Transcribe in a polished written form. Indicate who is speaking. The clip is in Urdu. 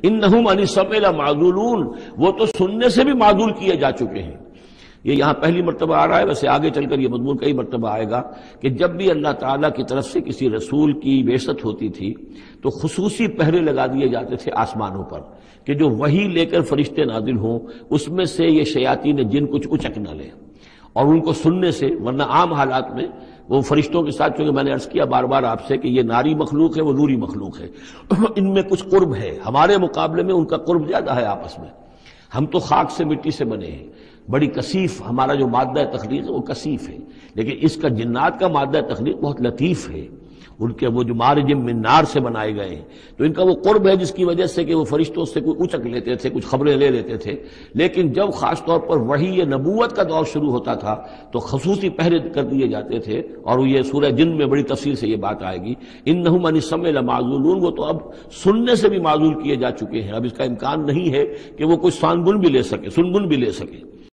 Speaker 1: انہم عن السمع لمعزولون، وہ تو سننے سے بھی معزول کیے جا چکے ہیں۔ یہ یہاں پہلی مرتبہ آ رہا ہے، ویسے آگے چل کر یہ مضمون کئی مرتبہ آئے گا کہ جب بھی اللہ تعالیٰ کی طرف سے کسی رسول کی بعثت ہوتی تھی تو خصوصی پہرے لگا دیے جاتے تھے آسمانوں پر کہ جو وحی لے کر فرشتے نازل ہوں اس میں سے یہ شیاطین جن کچھ اچک نہ لیں اور ان کو سننے سے، ورنہ عام حالات میں وہ فرشتوں کے ساتھ، چونکہ میں نے عرض کیا بار بار آپ سے کہ یہ ناری مخلوق ہے، وہ نوری مخلوق ہے، ان میں کچھ قرب ہے، ہمارے مقابلے میں ان کا قرب زیادہ ہے آپس میں۔ ہم تو خاک سے مٹی سے بنے ہیں، بڑی کثیف ہمارا جو مادہ تخلیق ہے وہ کثیف ہے، لیکن اس کا جنات کا مادہ تخلیق بہت لطیف ہے، ان کے وہ جو مارج من نار سے بنائے گئے ہیں، تو ان کا وہ قرب ہے جس کی وجہ سے کہ وہ فرشتوں سے کوئی اچک لیتے تھے، کچھ خبریں لے لیتے تھے۔ لیکن جب خاص طور پر وحی نبوت کا دور شروع ہوتا تھا تو خصوصی پہرے کر دیے جاتے تھے، اور یہ سورہ جن میں بڑی تفصیل سے یہ بات آئے گی، انہم عن السمع لمعزولون، وہ تو اب سننے سے بھی معزول کیے جا چکے ہیں، اب اس کا امکان نہیں ہے کہ وہ کوئی سان بن بھی لے سکے، سن بن بھی لے سکے۔